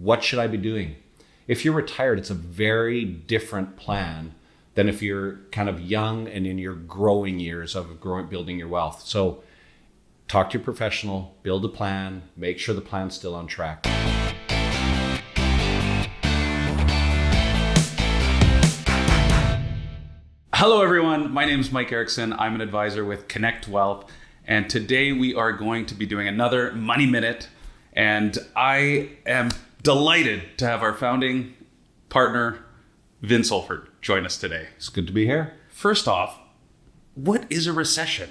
what should I be doing? If you're retired, it's a very different plan than if you're kind of young and in your growing years of building your wealth. So talk to your professional, build a plan, make sure the plan's still on track. Hello everyone, my name is Mike Erickson. I'm an advisor with Connect Wealth, and today we are going to be doing another Money Minute, and I am delighted to have our founding partner, Vince Olfert, join us today. It's good to be here. First off, what is a recession?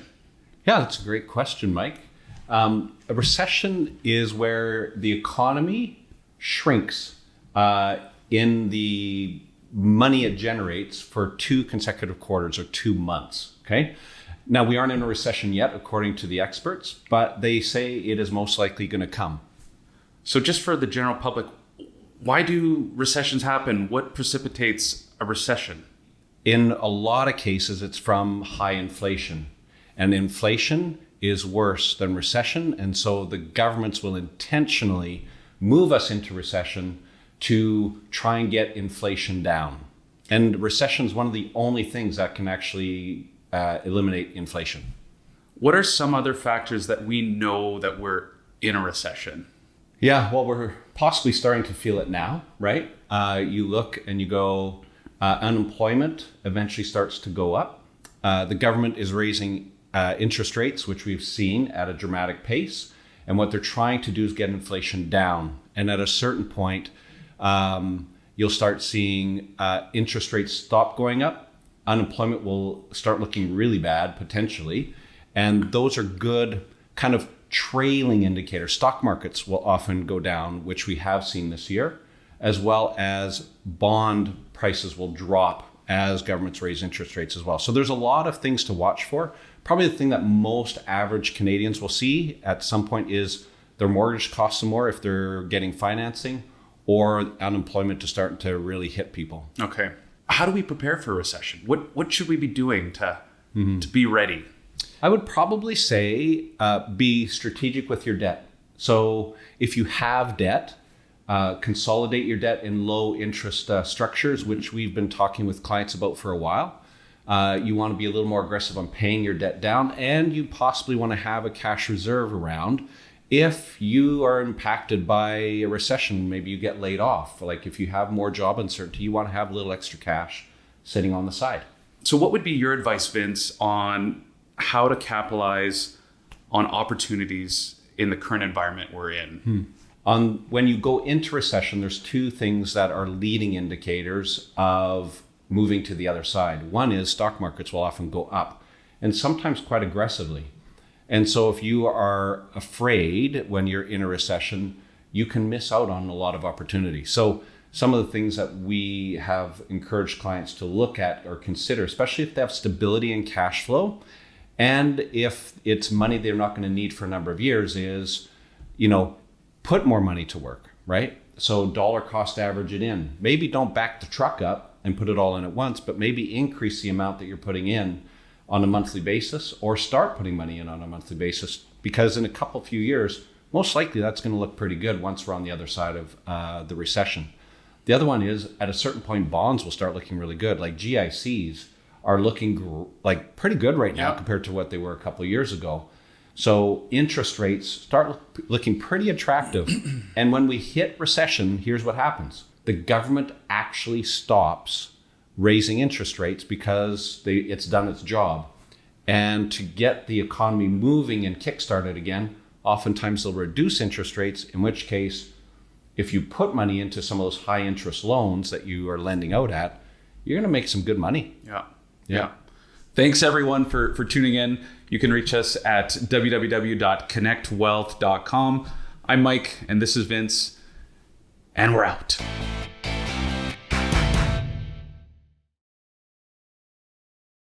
Yeah, that's a great question, Mike. A recession is where the economy shrinks in the money it generates for 2 consecutive quarters or 2 months, okay? Now, we aren't in a recession yet, according to the experts, but they say it is most likely going to come. So just for the general public, why do recessions happen? What precipitates a recession? In a lot of cases, it's from high inflation. And inflation is worse than recession. And so the governments will intentionally move us into recession to try and get inflation down. And recession is one of the only things that can actually eliminate inflation. What are some other factors that we know that we're in a recession? Yeah, well, we're possibly starting to feel it now, right? You look and you go, unemployment eventually starts to go up. The government is raising interest rates, which we've seen at a dramatic pace. And what they're trying to do is get inflation down. And at a certain point, you'll start seeing interest rates stop going up. Unemployment will start looking really bad, potentially. And those are good kind of trailing indicators. Stock markets will often go down, which we have seen this year, as well as bond prices will drop as governments raise interest rates as well. So there's a lot of things to watch for. Probably the thing that most average Canadians will see at some point is their mortgage costs them more if they're getting financing, or unemployment to start to really hit people. Okay. How do we prepare for a recession? What should we be doing to be ready? I would probably say be strategic with your debt. So if you have debt, consolidate your debt in low interest structures, which we've been talking with clients about for a while. You want to be a little more aggressive on paying your debt down, and you possibly want to have a cash reserve around if you are impacted by a recession. Maybe you get laid off. Like if you have more job uncertainty, you want to have a little extra cash sitting on the side. So what would be your advice, Vince, on how to capitalize on opportunities in the current environment we're in? When you go into recession, there's 2 things that are leading indicators of moving to the other side. One is stock markets will often go up, and sometimes quite aggressively. And so if you are afraid when you're in a recession, you can miss out on a lot of opportunity. So some of the things that we have encouraged clients to look at or consider, especially if they have stability in cash flow, and if it's money they're not going to need for a number of years, is, put more money to work, right? So dollar cost average it in. Maybe don't back the truck up and put it all in at once, but maybe increase the amount that you're putting in on a monthly basis, or start putting money in on a monthly basis, because in a few years, most likely that's going to look pretty good once we're on the other side of the recession. The other one is at a certain point, bonds will start looking really good. Like GICs are looking like pretty good right now compared to what they were a couple of years ago. So interest rates start looking pretty attractive. And when we hit recession, here's what happens. The government actually stops raising interest rates because it's done its job. And to get the economy moving and kickstarted again, oftentimes they'll reduce interest rates, in which case, if you put money into some of those high interest loans that you are lending out at, you're going to make some good money. Yeah. Thanks everyone for tuning in. You can reach us at www.connectwealth.com. I'm Mike, and this is Vince, and we're out.